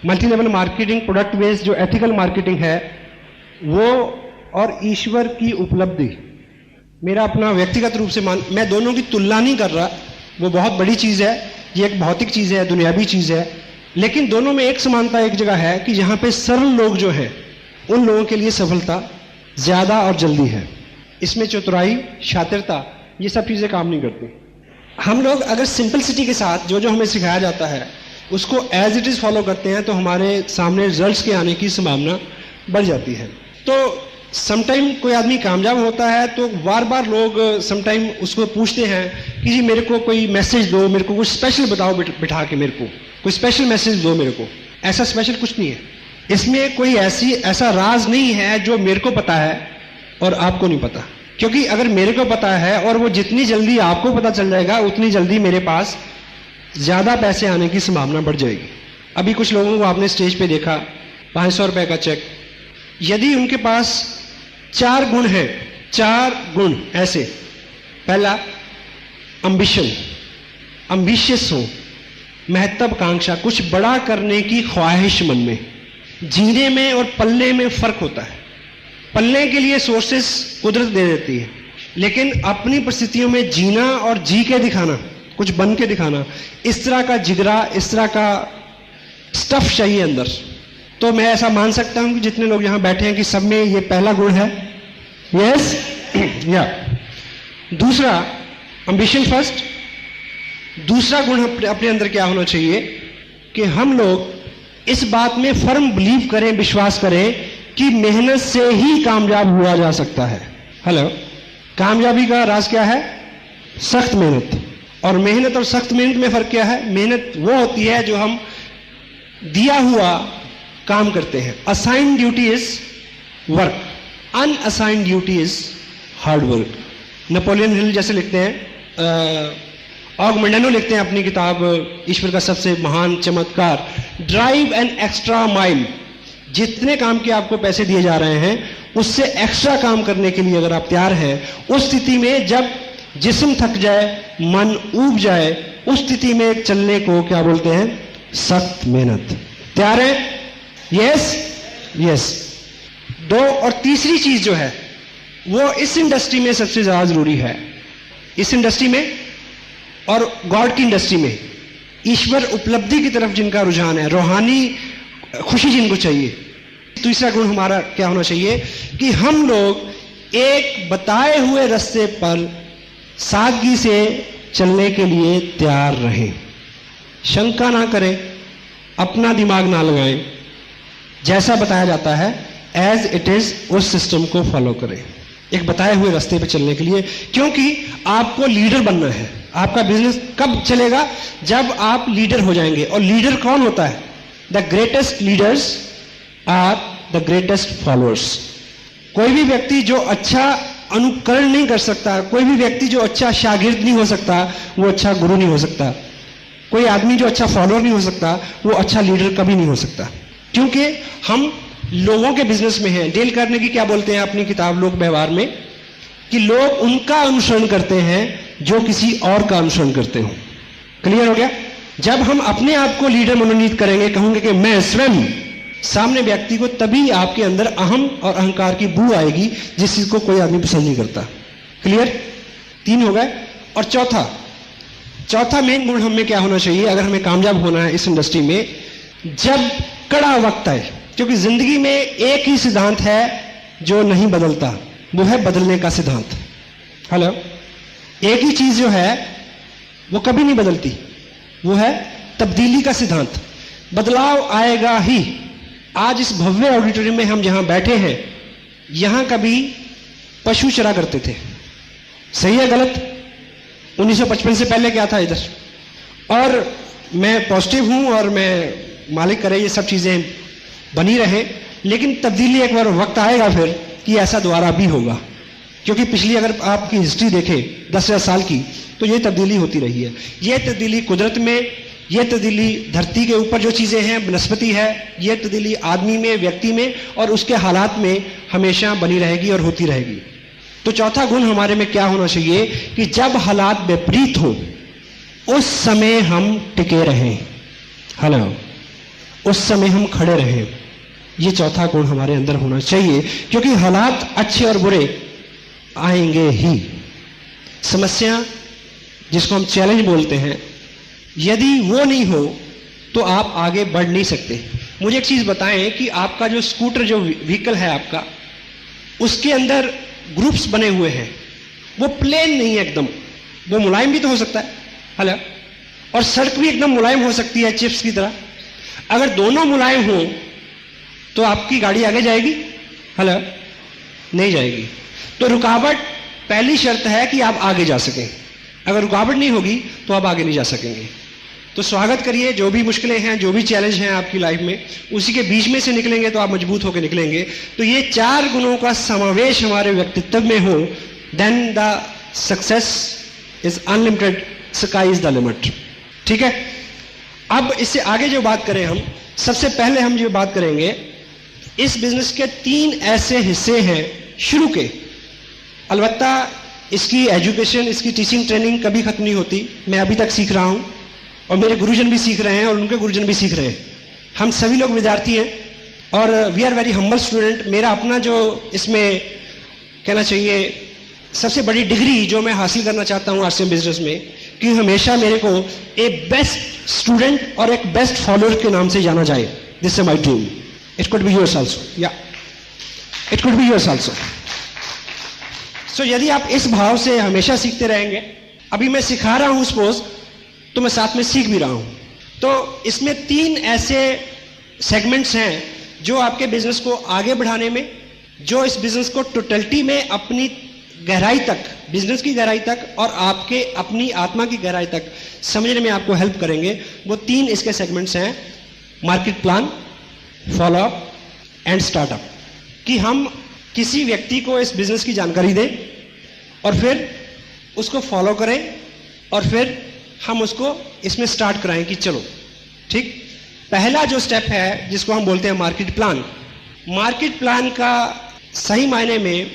Multi level marketing, product based जो ethical marketing है वो, और ईश्वर की उपलब्धि, मेरा अपना व्यक्तिगत रूप से मैं दोनों की तुलना नहीं कर रहा, वो बहुत बड़ी चीज़ है, ये एक भौतिक चीज़ है, दुनियावी चीज़ है, लेकिन दोनों में एक समानता एक जगह है कि जहाँ पे सरल लोग जो हैं उन लोगों के लिए सफलता ज़्यादा और जल्दी है। इसमें चतुराई, शातिरता, ये सब चीज़ें काम नहीं करती। हम लोग अगर सिंपलिसिटी के साथ जो जो हमें सिखाया जाता है उसको एज इट इज़ फॉलो करते हैं तो हमारे सामने रिजल्ट्स के आने की संभावना बढ़ जाती है। तो समटाइम कोई आदमी कामयाब होता है तो बार बार लोग समटाइम उसको पूछते हैं कि जी मेरे को कोई मैसेज दो, मेरे को कुछ स्पेशल बताओ, बिठा के मेरे को कोई स्पेशल मैसेज दो मेरे को। ऐसा स्पेशल कुछ नहीं है, इसमें कोई ऐसा राज नहीं है जो मेरे को पता है और आपको नहीं पता, क्योंकि अगर मेरे को पता है और वो जितनी जल्दी आपको पता चल जाएगा उतनी जल्दी मेरे पास ज़्यादा पैसे आने की संभावना बढ़ जाएगी। अभी कुछ लोगों को आपने स्टेज पे देखा, 500 रुपए का चेक, यदि उनके पास 4 गुण हैं, 4 गुण ऐसे, पहला अम्बिशन, अम्बिशियस हो, महत्वाकांक्षा, कुछ बड़ा करने की ख्वाहिश मन में, जीने में और पलने में फर्क होता है। पलने के लिए सोर्सेस कुदरत दे देती है, लेकिन अपनी परिस्थितियों में जीना और जी के दिखाना, कुछ बन के दिखाना, इस तरह का जिगरा, इस तरह का स्टफ चाहिए अंदर। तो मैं ऐसा मान सकता हूं कि जितने लोग यहां बैठे हैं कि सब में ये पहला गुण है। यस या दूसरा एम्बिशन फर्स्ट। दूसरा गुण अपने अंदर क्या होना चाहिए कि हम लोग इस बात में फर्म बिलीव करें, विश्वास करें कि मेहनत से ही कामयाब हुआ जा सकता है। हेलो, कामयाबी का राज क्या है? सख्त मेहनत। और मेहनत और सख्त मेहनत में फर्क क्या है? मेहनत वो होती है जो हम दिया हुआ काम करते हैं। Assigned duty is work, unassigned duty is hard work. Napoleon Hill जैसे लिखते हैं, ऑगमेंडानो लिखते हैं अपनी किताब ईश्वर का सबसे महान चमत्कार, ड्राइव एन एक्स्ट्रा माइल। जितने काम के आपको पैसे दिए जा रहे हैं उससे एक्स्ट्रा काम करने के लिए अगर आप तैयार हैं, उस स्थिति में जब जिस्म थक जाए, मन ऊब जाए, उस स्थिति में चलने को क्या बोलते हैं? सख्त मेहनत। तैयार है? Yes yes. दो और तीसरी चीज जो है वो इस इंडस्ट्री में सबसे ज्यादा जरूरी है, इस इंडस्ट्री में और गॉड की इंडस्ट्री में, ईश्वर उपलब्धि की तरफ जिनका रुझान है, रूहानी खुशी जिनको चाहिए। तीसरा गुण हमारा क्या होना चाहिए कि हम लोग एक बताए हुए रास्ते पर सादगी से चलने के लिए तैयार रहें, शंका ना करें, अपना दिमाग ना लगाएं, जैसा बताया जाता है एज इट इज उस सिस्टम को फॉलो करें, एक बताए हुए रास्ते पर चलने के लिए। क्योंकि आपको लीडर बनना है। आपका बिजनेस कब चलेगा? जब आप लीडर हो जाएंगे। और लीडर कौन होता है? The greatest leaders are the greatest followers. कोई भी व्यक्ति जो अच्छा अनुकरण नहीं कर सकता, कोई भी व्यक्ति जो अच्छा शागिर्द नहीं हो सकता, वो अच्छा गुरु नहीं हो सकता। कोई आदमी जो अच्छा फॉलोअर नहीं हो सकता, वो अच्छा लीडर कभी नहीं हो सकता। क्योंकि हम लोगों के बिजनेस में हैं। डेल कार्नेगी क्या बोलते हैं अपनी किताब लोक व्यवहार में कि लोग उनका अनुसरण करते हैं जो किसी और का अनुसरण करते हो। क्लियर हो गया? जब हम अपने आप को लीडर मनोनीत करेंगे, कहूंगे कि मैं स्वयं, सामने व्यक्ति को तभी आपके अंदर अहम और अहंकार की बू आएगी, जिस चीज को कोई आदमी पसंद नहीं करता। क्लियर? 3 हो गए। और चौथा मेन गुण हमें क्या होना चाहिए अगर हमें कामयाब होना है इस इंडस्ट्री में? जब कड़ा वक्त आए, क्योंकि जिंदगी में एक ही सिद्धांत है जो नहीं बदलता, वो है बदलने का सिद्धांत। हेलो, एक ही चीज जो है वो कभी नहीं बदलती, वो है तब्दीली का सिद्धांत। बदलाव आएगा ही। आज इस भव्य ऑडिटोरियम में हम जहां बैठे हैं, यहां कभी पशु चरा करते थे। सही है गलत? 1955 से पहले क्या था इधर? और मैं पॉजिटिव हूं और मैं मालिक करे ये सब चीजें बनी रहे, लेकिन तब्दीली एक बार वक्त आएगा फिर कि ऐसा दोबारा भी होगा। क्योंकि पिछली अगर आपकी हिस्ट्री देखें 10,000 साल की, तो ये तब्दीली होती रही है। ये तब्दीली कुदरत में, ये तब्दीली धरती के ऊपर जो चीजें हैं वनस्पति है, ये तब्दीली आदमी में, व्यक्ति में और उसके हालात में हमेशा बनी रहेगी और होती रहेगी। तो चौथा गुण हमारे में क्या होना चाहिए कि जब हालात विपरीत हो उस समय हम टिके रहें। हेलो, उस समय हम खड़े रहें। ये चौथा गुण हमारे अंदर होना चाहिए, क्योंकि हालात अच्छे और बुरे आएंगे ही। समस्या जिसको हम चैलेंज बोलते हैं, यदि वो नहीं हो तो आप आगे बढ़ नहीं सकते। मुझे एक चीज बताएं कि आपका जो स्कूटर, जो व्हीकल है आपका, उसके अंदर ग्रुप्स बने हुए हैं, वो प्लेन नहीं है एकदम, वो मुलायम भी तो हो सकता है, हेलो, और सड़क भी एकदम मुलायम हो सकती है चिप्स की तरह। अगर दोनों मुलायम हो तो आपकी गाड़ी आगे जाएगी, हेलो, नहीं जाएगी। तो रुकावट पहली शर्त है कि आप आगे जा सकें। अगर रुकावट नहीं होगी तो आप आगे नहीं जा सकेंगे। तो स्वागत करिए, जो भी मुश्किलें हैं, जो भी चैलेंज हैं आपकी लाइफ में, उसी के बीच में से निकलेंगे तो आप मजबूत होकर निकलेंगे। तो ये 4 गुणों का समावेश हमारे व्यक्तित्व में हो, then the success is unlimited, sky is the limit. ठीक है, अब इससे आगे जो बात करें हम, सबसे पहले हम जो बात करेंगे, इस बिजनेस के 3 ऐसे हिस्से हैं शुरू के। अलबत्ता इसकी एजुकेशन, इसकी टीचिंग ट्रेनिंग कभी खत्म नहीं होती। मैं अभी तक सीख रहा हूं और मेरे गुरुजन भी सीख रहे हैं और उनके गुरुजन भी सीख रहे हैं। हम सभी लोग विद्यार्थी हैं और we are very humble student. मेरा अपना जो इसमें कहना चाहिए सबसे बड़ी डिग्री जो मैं हासिल करना चाहता हूं आरसीएम बिजनेस में, कि हमेशा मेरे को एक बेस्ट स्टूडेंट और एक बेस्ट फॉलोअर के नाम से जाना जाए। This is my dream. It could be yours also, या it could be yours also. So यदि आप इस भाव से हमेशा सीखते रहेंगे, अभी मैं सिखा रहा हूं सपोज, तो मैं साथ में सीख भी रहा हूं। तो इसमें 3 ऐसे सेगमेंट्स हैं जो आपके बिजनेस को आगे बढ़ाने में, जो इस बिजनेस को टोटलिटी में अपनी गहराई तक, बिजनेस की गहराई तक और आपके अपनी आत्मा की गहराई तक समझने में आपको हेल्प करेंगे। वो 3 इसके सेगमेंट्स हैं, market plan, follow up and startup. कि हम किसी व्यक्ति को इस बिजनेस की जानकारी दें और फिर उसको फॉलो करें और फिर हम उसको इसमें स्टार्ट कराएं कि चलो ठीक। पहला जो स्टेप है जिसको हम बोलते हैं मार्केट प्लान। मार्केट प्लान का सही मायने में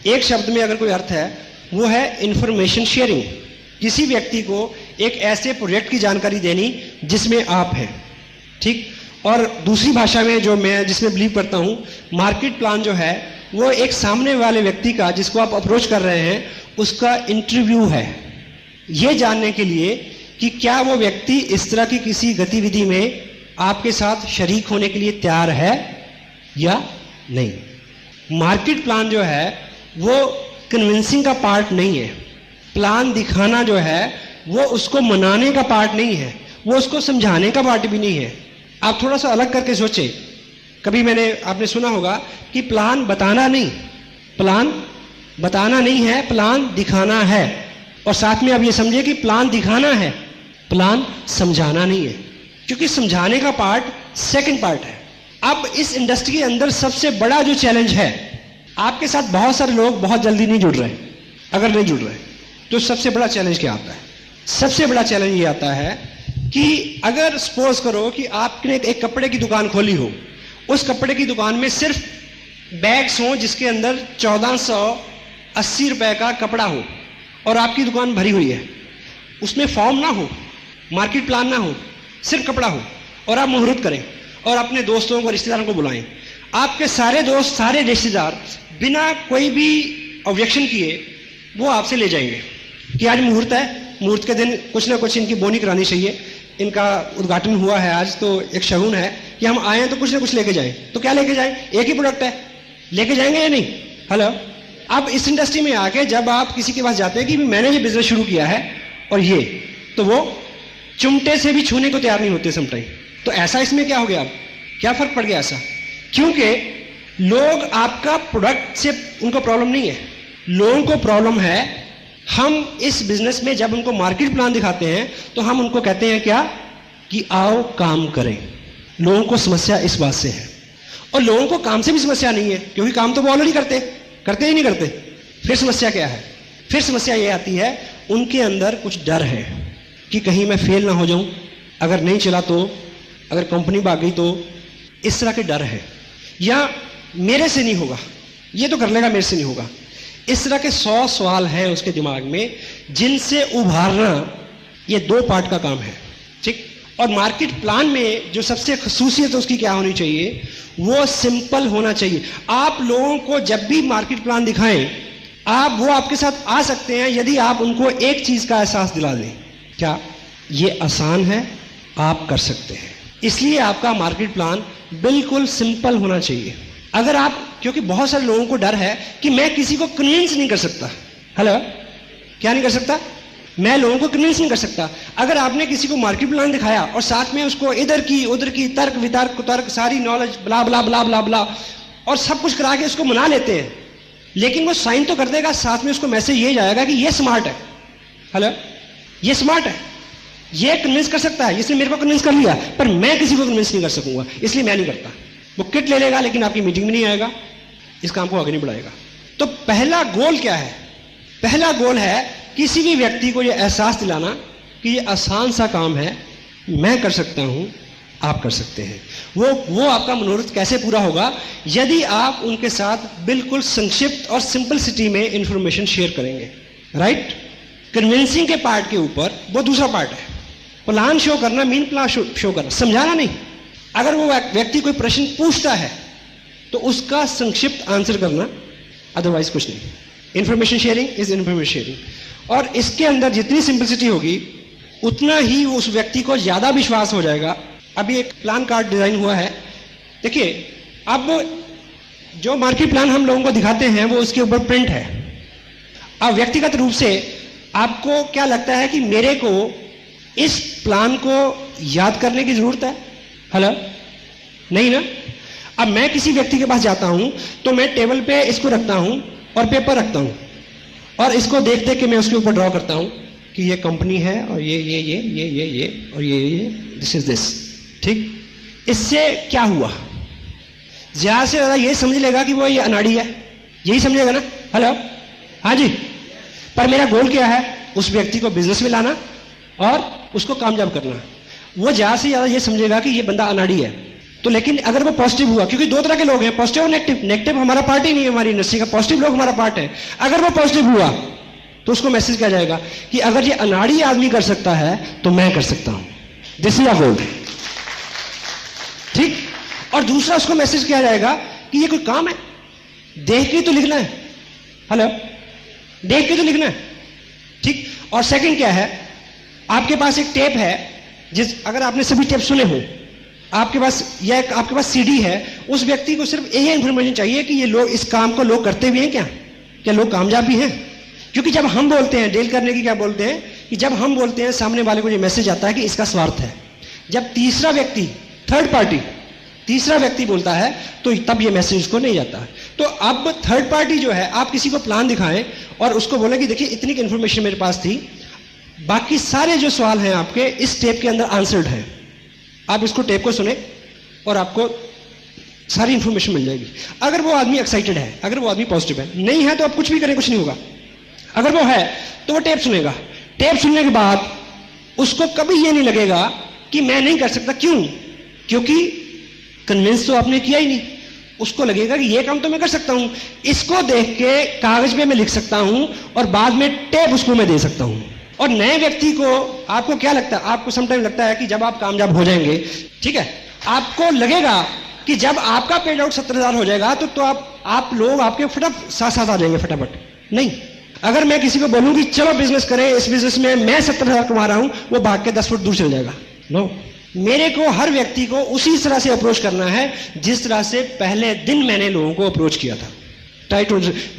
एक शब्द में अगर कोई अर्थ है, वो है इंफॉर्मेशन शेयरिंग। किसी व्यक्ति को एक ऐसे प्रोजेक्ट की जानकारी देनी जिसमें आप हैं, ठीक। और दूसरी भाषा में जो मैं जिसमें बिलीव करता हूं, मार्केट प्लान जो है वो एक सामने वाले व्यक्ति का, जिसको आप अप्रोच कर रहे हैं, उसका इंटरव्यू है, ये जानने के लिए कि क्या वो व्यक्ति इस तरह की किसी गतिविधि में आपके साथ शरीक होने के लिए तैयार है या नहीं। मार्केट प्लान जो है वो कन्विंसिंग का पार्ट नहीं है। प्लान दिखाना जो है वो उसको मनाने का पार्ट नहीं है, वो उसको समझाने का पार्ट भी नहीं है। आप थोड़ा सा अलग करके सोचें। कभी आपने सुना होगा कि प्लान बताना नहीं, प्लान बताना नहीं है, प्लान दिखाना है। और साथ में आप ये समझिए कि प्लान दिखाना है, प्लान समझाना नहीं है, क्योंकि समझाने का पार्ट सेकंड पार्ट है। अब इस इंडस्ट्री के अंदर सबसे बड़ा जो चैलेंज है, आपके साथ बहुत सारे लोग बहुत जल्दी नहीं जुड़ रहे। अगर नहीं जुड़ रहे तो सबसे बड़ा चैलेंज क्या आता है? सबसे बड़ा चैलेंज ये आता है कि अगर सपोज करो कि आपने एक कपड़े की दुकान खोली हो, उस कपड़े की दुकान में सिर्फ बैग्स हो जिसके अंदर 1480 रुपए का कपड़ा हो और आपकी दुकान भरी हुई है, उसमें फॉर्म ना हो, मार्केट प्लान ना हो, सिर्फ कपड़ा हो, और आप मुहूर्त करें और अपने दोस्तों को, रिश्तेदारों को बुलाएं। आपके सारे दोस्त, सारे रिश्तेदार बिना कोई भी ऑब्जेक्शन किए वो आपसे ले जाएंगे कि आज मुहूर्त है, मुहूर्त के दिन कुछ ना कुछ इनकी बोनी करानी चाहिए, इनका उद्घाटन हुआ है आज, तो एक शगुन है कि हम आए तो कुछ ना कुछ लेके जाएं। तो क्या लेके जाएं? एक ही प्रोडक्ट है, लेके जाएंगे या नहीं? हेलो। अब इस इंडस्ट्री में आके जब आप किसी के पास जाते हैं कि मैंने ये बिजनेस शुरू किया है और ये, तो वो चुमटे से भी छूने को तैयार नहीं होते समटाइम। तो ऐसा इसमें क्या हो गया? अब क्या फर्क पड़ गया ऐसा? क्योंकि लोग आपका प्रोडक्ट से उनको प्रॉब्लम नहीं है, लोगों को प्रॉब्लम है हम इस बिजनेस में जब उनको मार्केट प्लान दिखाते हैं तो हम उनको कहते हैं क्या कि आओ काम करें। लोगों को समस्या इस बात से है, और लोगों को काम से भी समस्या नहीं है क्योंकि काम तो वो ऑलरेडी करते ही नहीं करते। फिर समस्या क्या है? फिर समस्या ये आती है उनके अंदर कुछ डर है कि कहीं मैं फेल ना हो जाऊं, अगर नहीं चला तो, अगर कंपनी भाग गई तो, इस तरह के डर है। या मेरे से नहीं होगा, ये तो कर लेगा, मेरे से नहीं होगा। इस तरह के 100 सवाल हैं उसके दिमाग में जिनसे उभारना ये 2 पार्ट का काम है, ठीक। और मार्केट प्लान में जो सबसे खसूसियत उसकी क्या होनी चाहिए, वो सिंपल होना चाहिए। आप लोगों को जब भी मार्केट प्लान दिखाएं, वो आपके साथ आ सकते हैं यदि आप उनको एक चीज का एहसास दिला दें, क्या ये आसान है, आप कर सकते हैं। इसलिए आपका मार्केट प्लान बिल्कुल सिंपल होना चाहिए। अगर आप, क्योंकि बहुत सारे लोगों को डर है कि मैं किसी को कन्विंस नहीं कर सकता। हेलो, क्या नहीं कर सकता? मैं लोगों को कन्विंस नहीं कर सकता। अगर आपने किसी को मार्केट प्लान दिखाया और साथ में उसको इधर की उधर की तर्क वितर्क कुतर्क सारी नॉलेज ब्ला ब्ला ब्ला ब्ला ब्ला और सब कुछ करा के उसको मना लेते हैं, लेकिन वो साइन तो कर देगा, साथ में उसको मैसेज ये जाएगा कि ये स्मार्ट है। हेलो, ये स्मार्ट है, ये कन्विंस कर सकता है, इसने मेरे को कन्विंस कर लिया, पर मैं किसी को कन्विंस नहीं कर सकूंगा, इसलिए मैं नहीं करता। वो किट ले लेगा लेकिन आपकी मीटिंग में नहीं आएगा, इस काम को आगे नहीं बढ़ाएगा। तो पहला गोल क्या है? पहला गोल है किसी भी व्यक्ति को यह एहसास दिलाना कि ये आसान सा काम है, मैं कर सकता हूं, आप कर सकते हैं। वो आपका मनोरथ कैसे पूरा होगा? यदि आप उनके साथ बिल्कुल संक्षिप्त और सिंपलिसिटी में इंफॉर्मेशन शेयर करेंगे। राइट? कन्विंसिंग के पार्ट के ऊपर वो दूसरा पार्ट है। प्लान शो करना, मीन प्लान शो करना, समझाना नहीं। अगर वो व्यक्ति कोई प्रश्न पूछता है तो उसका संक्षिप्त आंसर करना, अदरवाइज कुछ नहीं। Information sharing is information sharing. और इसके अंदर जितनी सिंपलिसिटी होगी उतना ही उस व्यक्ति को ज्यादा विश्वास हो जाएगा। अभी एक प्लान कार्ड डिजाइन हुआ है, देखिए, अब जो मार्केट प्लान हम लोगों को दिखाते हैं वो उसके ऊपर प्रिंट है। अब व्यक्तिगत रूप से आपको क्या लगता है कि मेरे को इस प्लान को याद करने की जरूरत है? हेलो, नहीं ना? अब मैं किसी व्यक्ति के पास जाता हूं तो मैं टेबल पे इसको रखता हूं और पेपर रखता हूं और इसको देख देख के मैं उसके ऊपर ड्रॉ करता हूं कि ये कंपनी है और ये और ये दिस इज दिस। ठीक? इससे क्या हुआ? ज्यादा से ज्यादा ये समझ लेगा कि वो ये अनाड़ी है, यही समझेगा ना? हेलो, हाँ जी। पर मेरा गोल क्या है? उस व्यक्ति को बिजनेस में लाना और उसको कामयाब करना। वो ज्यादा से ज्यादा ये समझेगा कि ये बंदा अनाड़ी है। तो लेकिन अगर वो पॉजिटिव हुआ, क्योंकि दो तरह के लोग हैं, पॉजिटिव और नेगेटिव। नेगेटिव हमारा पार्ट ही नहीं है हमारी इंडस्ट्री का, पॉजिटिव लोग हमारा पार्ट है। अगर वो पॉजिटिव हुआ तो उसको मैसेज किया जाएगा कि अगर ये अनाड़ी आदमी कर सकता है तो मैं कर सकता हूं। दिस इज अ गोल। ठीक? और दूसरा उसको मैसेज किया जाएगा कि ये कोई काम है, देख के तो लिखना है। हेलो, देख के तो लिखना है। ठीक? और सेकंड क्या है? आपके पास एक टेप है, अगर आपने सभी टेप सुने हो, आपके पास सीडी है, उस व्यक्ति को सिर्फ यही इंफॉर्मेशन चाहिए कि ये लोग इस काम को लोग करते हुए हैं, क्या लोग कामयाब भी हैं? क्योंकि जब हम बोलते हैं, डेल करने की क्या बोलते हैं कि जब हम बोलते हैं सामने वाले को ये मैसेज आता है कि इसका स्वार्थ है। जब तीसरा व्यक्ति, थर्ड पार्टी, तीसरा व्यक्ति बोलता है तो तब ये मैसेज उसको नहीं जाता। तो अब थर्ड पार्टी जो है, आप किसी को प्लान दिखाएं और उसको बोले कि देखिए इतनी की इंफॉर्मेशन मेरे पास थी, बाकी सारे जो सवाल हैं आपके इस टेप के अंदर आंसर्ड हैं, आप इसको टेप को सुने और आपको सारी इंफॉर्मेशन मिल जाएगी। अगर वो आदमी एक्साइटेड है, अगर वो आदमी पॉजिटिव है, नहीं है तो आप कुछ भी करें कुछ नहीं होगा। अगर वो है तो वो टेप सुनेगा। टेप सुनने के बाद उसको कभी ये नहीं लगेगा कि मैं नहीं कर सकता। क्यों? क्योंकि कन्विंस तो आपने किया ही नहीं। उसको लगेगा कि ये काम तो मैं कर सकता हूं, इसको देख के कागज पे मैं लिख सकता हूं और बाद में टेप उसको मैं दे सकता हूं। और नए व्यक्ति को, आपको क्या लगता है? आपको समटाइम लगता है कि जब आप कामयाब हो जाएंगे, ठीक है, आपको लगेगा कि जब आपका पेड आउट 70,000 हो जाएगा तो आप लोग आपके फटाफट साथ आ जाएंगे फटाफट। नहीं, अगर मैं किसी को बोलूं कि चलो बिजनेस करें, इस बिजनेस में मैं 70,000 कमा रहा हूं, वो भाग के 10 फुट दूर चल जाएगा। नो, मेरे को हर व्यक्ति को उसी तरह से अप्रोच करना है जिस तरह से पहले दिन मैंने लोगों को अप्रोच किया था।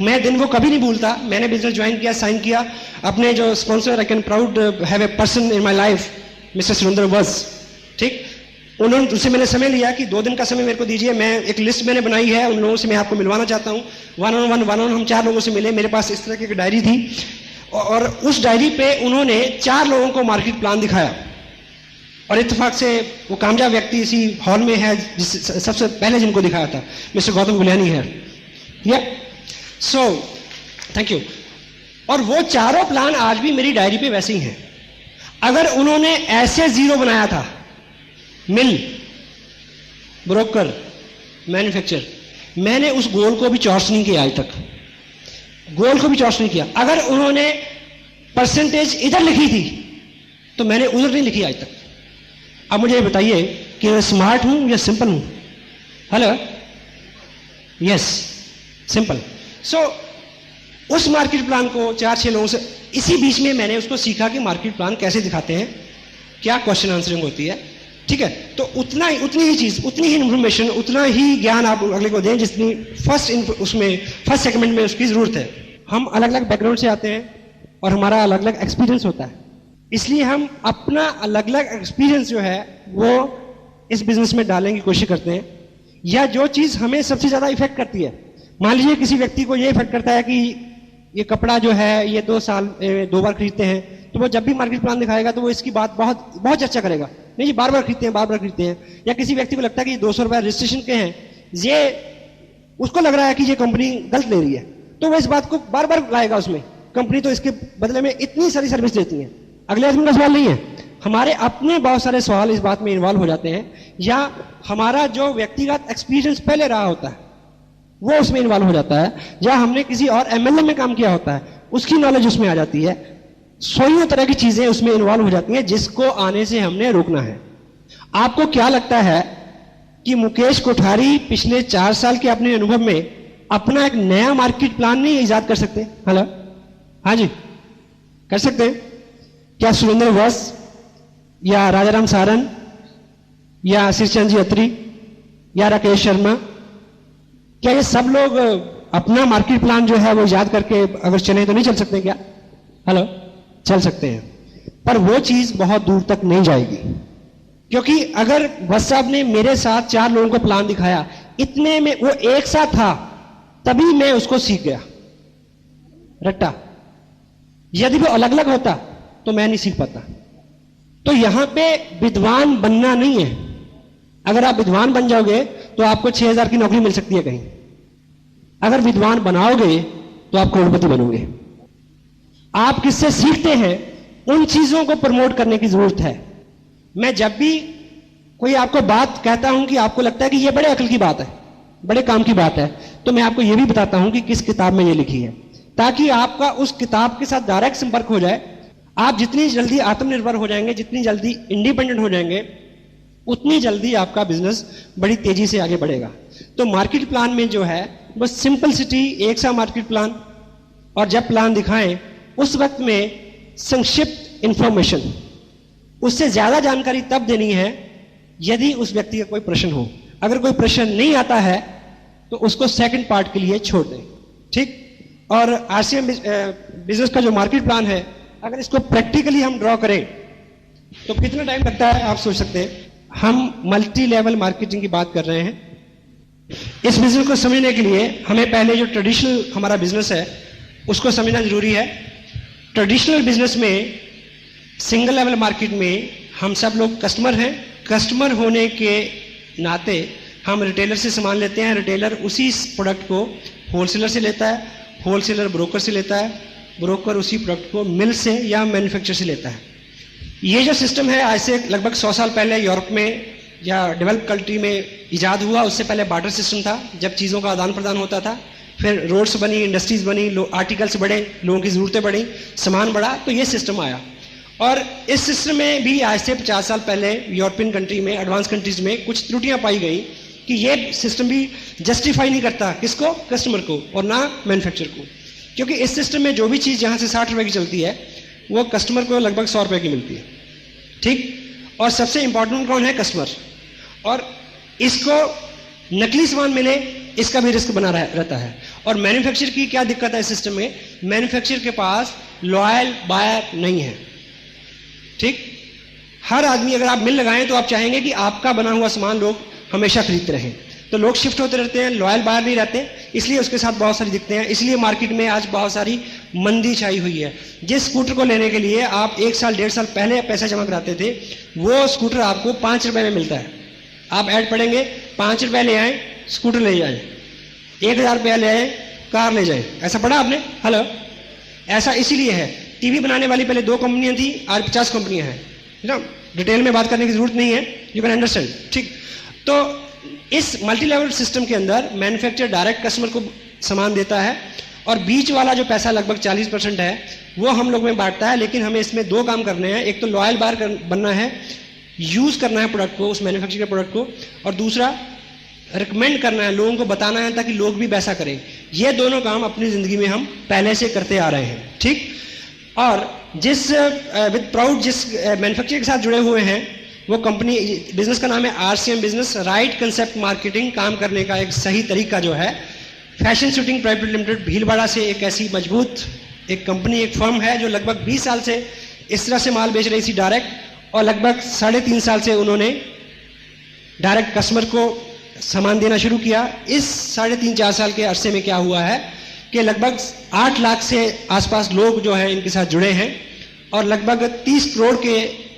मैं दिन वो कभी नहीं भूलता। मैंने बिजनेस ज्वाइन किया, साइन किया, अपने जो sponsor, I can proud have a person in my life, mister Surendra वज। ठीक? उनसे मैंने समय लिया कि 2 दिन का समय मेरे को दीजिए, मैं एक लिस्ट मैंने बनाई है, उन लोगों से मैं आपको मिलवाना चाहता हूँ। वन ऑन हम 4 लोगों से मिले। मेरे पास इस तरह की एक डायरी थी और उस डायरी पे उन्होंने 4 लोगों को मार्केट प्लान दिखाया और इत्तेफाक से वो कामयाब व्यक्ति इसी हॉल में है सबसे पहले जिनको दिखाया था, मिस्टर गौतम गुलियानी है। So thank you. और वो चारों प्लान आज भी मेरी डायरी पे वैसे ही हैं। अगर उन्होंने ऐसे 0 बनाया था, मिल, ब्रोकर, मैन्युफैक्चर, मैंने उस गोल को भी चॉर्स नहीं किया आज तक, गोल को भी चॉर्स नहीं किया। अगर उन्होंने परसेंटेज इधर लिखी थी तो मैंने उधर नहीं लिखी आज तक। अब मुझे ये बताइए कि मैं स्मार्ट हूं या सिंपल हूं? Hello, yes, simple. सो उस मार्केट प्लान को 4-6 लोगों से, इसी बीच में मैंने उसको सीखा कि मार्केट प्लान कैसे दिखाते हैं, क्या क्वेश्चन आंसरिंग होती है, ठीक है। तो उतनी ही चीज, उतनी ही इंफॉर्मेशन, उतना ही ज्ञान आप अगले को दें जितनी फर्स्ट सेगमेंट में उसकी जरूरत है। हम अलग अलग बैकग्राउंड से आते हैं और हमारा अलग अलग एक्सपीरियंस होता है, इसलिए हम अपना अलग अलग एक्सपीरियंस जो है वो इस बिजनेस में डालने की कोशिश करते हैं। या जो चीज हमें सबसे ज्यादा इफेक्ट करती है, मान लीजिए किसी व्यक्ति को ये इफेक्ट करता है कि ये कपड़ा जो है ये 2 साल 2 बार खरीदते हैं, तो वो जब भी मार्केट प्लान दिखाएगा तो वो इसकी बात बहुत बहुत चर्चा करेगा, नहीं जी बार बार खरीदते हैं, बार बार खरीदते हैं। या किसी व्यक्ति को लगता है कि 200 रुपए रजिस्ट्रेशन के हैं, ये उसको लग रहा है कि ये कंपनी गलत ले रही है, तो वो इस बात को बार बार लाएगा उसमें, कंपनी तो इसके बदले में इतनी सारी सर्विस देती है। अगले आदमी का सवाल नहीं है, हमारे अपने बहुत सारे सवाल इस बात में इन्वॉल्व हो जाते हैं, या हमारा जो व्यक्तिगत एक्सपीरियंस पहले रहा होता है वो उसमें इन्वॉल्व हो जाता है, या हमने किसी और एमएलए में काम किया होता है उसकी नॉलेज उसमें आ जाती है। सौ तरह की चीजें उसमें इन्वॉल्व हो जाती हैं जिसको आने से हमने रोकना है। आपको क्या लगता है कि मुकेश कोठारी पिछले 4 साल के अपने अनुभव में अपना एक नया मार्केट प्लान नहीं इजाद कर सकते? हेलो, हाँ जी, कर सकते हैं क्या? सुरेंद्र वस या राजाराम सारन या श्रीचंद जी अत्री या राकेश शर्मा, क्या ये सब लोग अपना मार्केट प्लान जो है वो याद करके अगर चले तो नहीं चल सकते क्या? हेलो, चल सकते हैं, पर वो चीज बहुत दूर तक नहीं जाएगी। क्योंकि अगर वस साहब ने मेरे साथ 4 लोगों को प्लान दिखाया, इतने में वो एक साथ था, तभी मैं उसको सीख गया रट्टा। यदि वो अलग अलग होता तो मैं नहीं सीख पाता। तो यहां पे विद्वान बनना नहीं है। अगर आप विद्वान बन जाओगे तो आपको 6,000 की नौकरी मिल सकती है कहीं। अगर विद्वान बनाओगे तो आप करोड़पति बनोगे। आप किससे सीखते हैं, उन चीजों को प्रमोट करने की जरूरत है। मैं जब भी कोई आपको बात कहता हूं कि आपको लगता है कि यह बड़े अकल की बात है, बड़े काम की बात है, तो मैं आपको यह भी बताता हूं कि किस किताब में यह लिखी है, ताकि आपका उस किताब के साथ डायरेक्ट संपर्क हो जाए। आप जितनी जल्दी आत्मनिर्भर हो जाएंगे, जितनी जल्दी इंडिपेंडेंट हो जाएंगे, उतनी जल्दी आपका बिजनेस बड़ी तेजी से आगे बढ़ेगा। तो मार्केट प्लान में जो है वो सिंपलिसिटी, एक सा मार्केट प्लान, और जब प्लान दिखाएं उस वक्त में संक्षिप्त इंफॉर्मेशन, उससे ज्यादा जानकारी तब देनी है यदि उस व्यक्ति का कोई प्रश्न हो। अगर कोई प्रश्न नहीं आता है तो उसको सेकंड पार्ट के लिए छोड़ दें, ठीक। और आरसीएम बिजनेस का जो मार्केट प्लान है, अगर इसको प्रैक्टिकली हम ड्रॉ करें तो कितना टाइम लगता है आप सोच सकते हैं। हम मल्टी लेवल मार्केटिंग की बात कर रहे हैं। इस बिजनेस को समझने के लिए हमें पहले जो ट्रेडिशनल हमारा बिजनेस है उसको समझना जरूरी है। ट्रेडिशनल बिजनेस में, सिंगल लेवल मार्केट में हम सब लोग कस्टमर हैं। कस्टमर होने के नाते हम रिटेलर से सामान लेते हैं, रिटेलर उसी प्रोडक्ट को होलसेलर से लेता है, होलसेलर ब्रोकर से लेता है, ब्रोकर उसी प्रोडक्ट को मिल से या मैन्युफैक्चर से लेता है। ये जो सिस्टम है आज से लगभग 100 साल पहले यूरोप में या डेवलप कंट्री में इजाद हुआ। उससे पहले बार्टर सिस्टम था, जब चीज़ों का आदान प्रदान होता था। फिर रोड्स बनी, इंडस्ट्रीज बनी, आर्टिकल्स बढ़े, लोगों की ज़रूरतें बढ़ी, सामान बढ़ा, तो ये सिस्टम आया। और इस सिस्टम में भी आज से 50 साल पहले यूरोपियन कंट्री में, एडवांस कंट्रीज में कुछ त्रुटियां पाई गई कि ये सिस्टम भी जस्टिफाई नहीं करता किसको, कस्टमर को, और ना मैन्युफैक्चरर को। क्योंकि इस सिस्टम में जो भी चीज़ जहाँ से 60 रुपए की चलती है वो कस्टमर को लगभग 100 रुपए की मिलती है, ठीक। और सबसे इंपॉर्टेंट कौन है, कस्टमर। और इसको नकली सामान मिले इसका भी रिस्क बना रहता है। और मैन्युफैक्चरर की क्या दिक्कत है इस सिस्टम में, मैन्युफैक्चरर के पास लॉयल बायर नहीं है, ठीक। हर आदमी, अगर आप मिल लगाएं तो आप चाहेंगे कि आपका बना हुआ सामान लोग हमेशा खरीदते रहें, तो लोग शिफ्ट होते रहते हैं, लॉयल बायर नहीं रहते, इसलिए उसके साथ बहुत सारी दिक्कतें हैं। इसलिए मार्केट में आज बहुत सारी मंदी छाई हुई है। जिस स्कूटर को लेने के लिए आप 1 साल 1.5 साल पहले पैसा जमा कराते थे, वो स्कूटर आपको 5 रुपए में मिलता है। आप ऐड पढ़ेंगे, 5 रुपए ले आए स्कूटर ले जाए, 1,000 रुपया ले आए कार ले जाए। ऐसा पढ़ा आपने? हेलो, ऐसा इसीलिए है। टीवी बनाने वाली पहले 2 कंपनियां थी, आज 50 कंपनियां हैं, ना। डिटेल में बात करने की जरूरत नहीं है, यू कैन अंडरस्टैंड, ठीक। तो इस मल्टी लेवल सिस्टम के अंदर मैन्युफैक्चरर डायरेक्ट कस्टमर को सामान देता है, और बीच वाला जो पैसा लगभग 40% है वो हम लोग में बांटता है। लेकिन हमें इसमें 2 काम करने हैं। एक तो लॉयल बायर बनना है, यूज़ करना है प्रोडक्ट को, उस मैन्युफैक्चर के प्रोडक्ट को, और दूसरा रिकमेंड करना है, लोगों को बताना है ताकि लोग भी वैसा करें। ये दोनों काम अपनी ज़िंदगी में हम पहले से करते आ रहे हैं, ठीक। और जिस विद प्राउड जिस मैन्युफैक्चर के साथ जुड़े हुए हैं, वो कंपनी, बिजनेस का नाम है RCM business, right concept marketing. काम करने का एक सही तरीका जो है, fashion shooting private limited Bhilwara से एक ऐसी मजबूत एक कंपनी, एक फर्म है जो लगभग 20 साल से इस तरह से माल बेच रही थी डायरेक्ट, और लगभग 3.5 साल से उन्होंने डायरेक्ट कस्टमर को सामान देना शुरू किया। इस 3.5-4 साल के अरसे में क्या हुआ है कि लगभग 8 लाख से आसपास लोग जो है इनके साथ जुड़े हैं, और लगभग 30 करोड़ के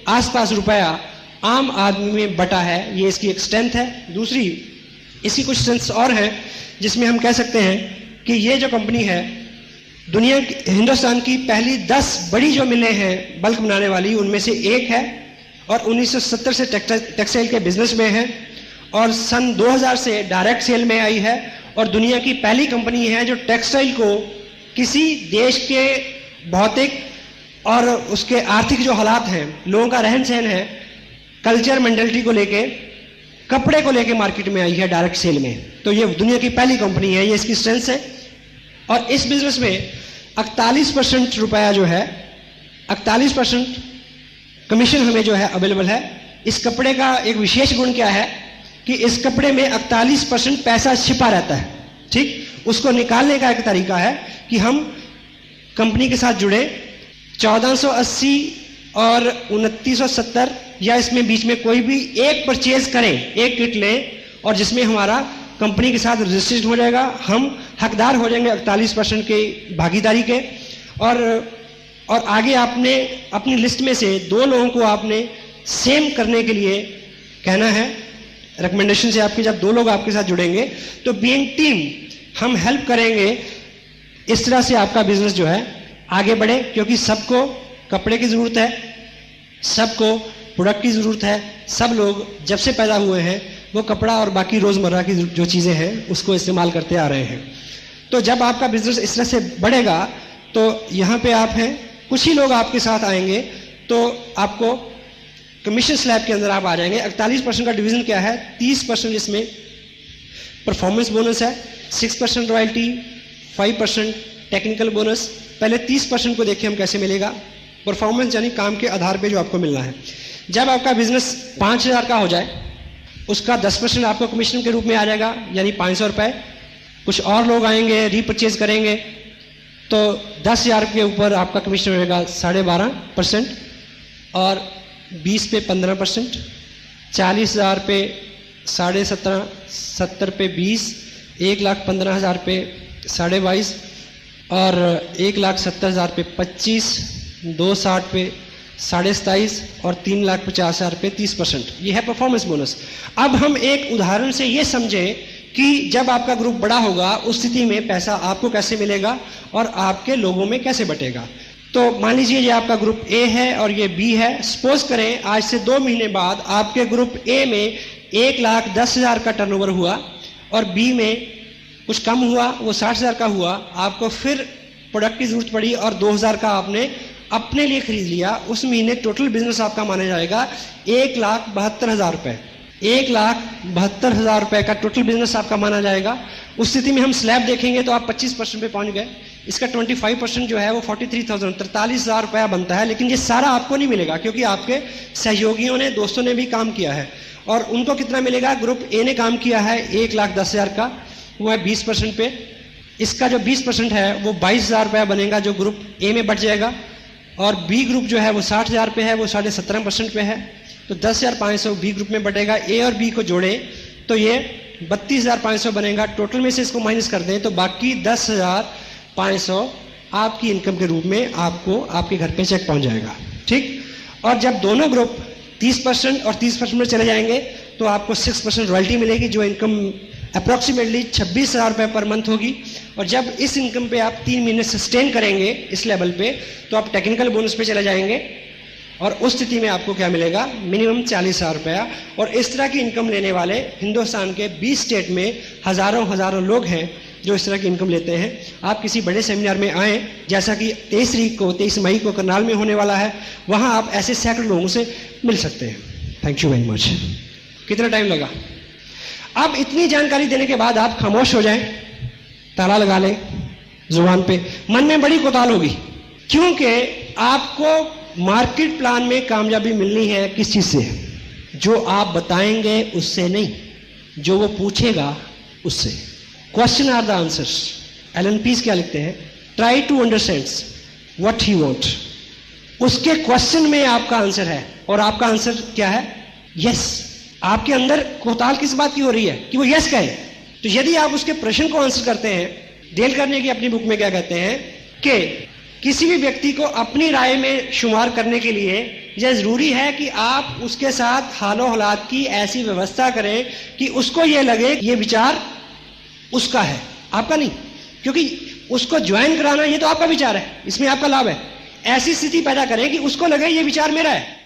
आसपास रुपया आम आदमी में बटा है। ये इसकी एक स्ट्रेंथ है। दूसरी इसकी कुछ स्ट्रेंथ्स और हैं जिसमें हम कह सकते हैं कि ये जो कंपनी है, दुनिया हिंदुस्तान की पहली 10 बड़ी जो मिलें हैं बल्क बनाने वाली, उनमें से एक है, और 1970 से टेक्सटाइल के बिजनेस में है, और सन 2000 से डायरेक्ट सेल में आई है, और दुनिया की पहली कंपनी है जो टेक्सटाइल को किसी देश के भौतिक और उसके आर्थिक जो हालात हैं, लोगों का रहन सहन है, कल्चर मेंटालिटी को लेके, कपड़े को लेके मार्केट में आई है डायरेक्ट सेल में। तो ये दुनिया की पहली कंपनी है, ये इसकी स्ट्रेंथ है। और इस बिजनेस में 48% रुपया जो है, 48% कमीशन हमें जो है अवेलेबल है। इस कपड़े का एक विशेष गुण क्या है कि इस कपड़े में 48% पैसा छिपा रहता है, ठीक। उसको निकालने का एक तरीका है कि हम कंपनी के साथ जुड़े, 1480 और 2970 या इसमें बीच में कोई भी एक परचेज करें, एक किट लें, और जिसमें हमारा कंपनी के साथ रजिस्ट्रेशन हो जाएगा, हम हकदार हो जाएंगे 48% के भागीदारी के। और आगे आपने अपनी लिस्ट में से 2 लोगों को आपने सेम करने के लिए कहना है। रिकमेंडेशन से आपके जब 2 लोग आपके साथ जुड़ेंगे तो बीइंग टीम हम हेल्प करेंगे, इस तरह से आपका बिजनेस जो है आगे बढ़े, क्योंकि सबको कपड़े की ज़रूरत है, सबको प्रोडक्ट की ज़रूरत है। सब लोग जब से पैदा हुए हैं वो कपड़ा और बाकी रोज़मर्रा की जो चीज़ें हैं उसको इस्तेमाल करते आ रहे हैं। तो जब आपका बिजनेस इस तरह से बढ़ेगा तो यहाँ पे आप हैं, कुछ ही लोग आपके साथ आएंगे, तो आपको कमीशन स्लैब के अंदर आप आ जाएंगे। 48% का डिवीजन क्या है, 30% इसमें परफॉर्मेंस बोनस है, 6% रॉयल्टी, 5% टेक्निकल बोनस। पहले 30% को देखिए हम कैसे मिलेगा। परफॉर्मेंस यानी काम के आधार पे जो आपको मिलना है। जब आपका बिजनेस 5000 का हो जाए, उसका 10% आपको कमीशन के रूप में आ जाएगा, यानी 500 रुपये। कुछ और लोग आएंगे, रीपरचेज करेंगे, तो 10,000 के ऊपर आपका कमीशन रहेगा 12.5%, और 20 पे 15%, 40,000 पे 17.5%, 70 पे 20, 1,15,000 पे 22.5%, और 1,70,000 पे 25, 260 पे 27.5, और 3,50,000 पे 30%। ये है परफॉर्मेंस बोनस। अब हम एक उदाहरण से ये समझें कि जब आपका ग्रुप बड़ा होगा उस स्थिति में पैसा आपको कैसे मिलेगा और आपके लोगों में कैसे बटेगा। तो मान लीजिए ये आपका ग्रुप ए है और ये बी है। सपोज करें आज से 2 महीने बाद आपके ग्रुप ए में 1,10,000 का टर्नओवर हुआ और बी में कुछ कम हुआ, वो 60,000 का हुआ। आपको फिर प्रोडक्ट की जरूरत पड़ी और 2,000 का आपने अपने लिए खरीद लिया। उस महीने टोटल बिजनेस आपका माना जाएगा 1,72,000 रुपये। 1,72,000 रुपये का टोटल बिजनेस आपका माना जाएगा। उस स्थिति में हम स्लैब देखेंगे तो आप 25% पे पहुंच गए। इसका 25% जो है वो 43,000 रुपया बनता है। लेकिन ये सारा आपको नहीं मिलेगा क्योंकि आपके सहयोगियों ने, दोस्तों ने भी काम किया है। और उनको कितना मिलेगा? ग्रुप ए ने काम किया है 1,10,000 का, वो है 20% पे। इसका जो 20% है वो 22,000 रुपया बनेगा जो ग्रुप ए में बच जाएगा। और बी ग्रुप जो है वो 60,000 पे है, वो 17.5% पे है। तो 10,500 बी ग्रुप में बटेगा। ए और बी को जोड़े तो ये 32,500 बनेगा। टोटल में से इसको माइनस कर दें तो बाकी 10,500 आपकी इनकम के रूप में आपको आपके घर पे चेक पहुंच जाएगा। ठीक। और जब दोनों ग्रुप 30% और 30% में चले जाएंगे तो आपको 6% रॉयल्टी मिलेगी जो इनकम अप्रॉक्सीमेटली 26,000 रुपये पर मंथ होगी। और जब इस इनकम पे आप 3 महीने सस्टेन करेंगे इस लेवल पे तो आप टेक्निकल बोनस पे चले जाएंगे और उस स्थिति में आपको क्या मिलेगा? मिनिमम 40,000 रुपया। और इस तरह की इनकम लेने वाले हिंदुस्तान के 20 स्टेट में हज़ारों लोग हैं जो इस तरह की इनकम लेते हैं। आप किसी बड़े सेमिनार में आएँ, जैसा कि 23 मई को करनाल में होने वाला है, वहाँ आप ऐसे सैकड़ों लोगों से मिल सकते हैं। Thank you very much. कितना टाइम लगा? अब इतनी जानकारी देने के बाद आप खामोश हो जाएं, ताला लगा लें जुबान पे। मन में बड़ी कोताल होगी, क्योंकि आपको मार्केट प्लान में कामयाबी मिलनी है किस चीज से? जो आप बताएंगे उससे नहीं, जो वो पूछेगा उससे। Question are the answers. Allan Pease क्या लिखते हैं? Try to understand what he want. उसके क्वेश्चन में आपका आंसर है, और आपका आंसर क्या है? यस। आपके अंदर कोताल किस बात की हो रही है कि वो यस कहे? तो यदि आप उसके प्रश्न को आंसर करते हैं, डेल करने की अपनी बुक में क्या कहते हैं कि किसी भी व्यक्ति को अपनी राय में शुमार करने के लिए यह जरूरी है कि आप उसके साथ हालो हालात की ऐसी व्यवस्था करें कि उसको यह लगे कि यह विचार उसका है, आपका नहीं। क्योंकि उसको ज्वाइन कराना ये तो आपका विचार है, इसमें आपका लाभ है। ऐसी स्थिति पैदा करें कि उसको लगे ये विचार मेरा है।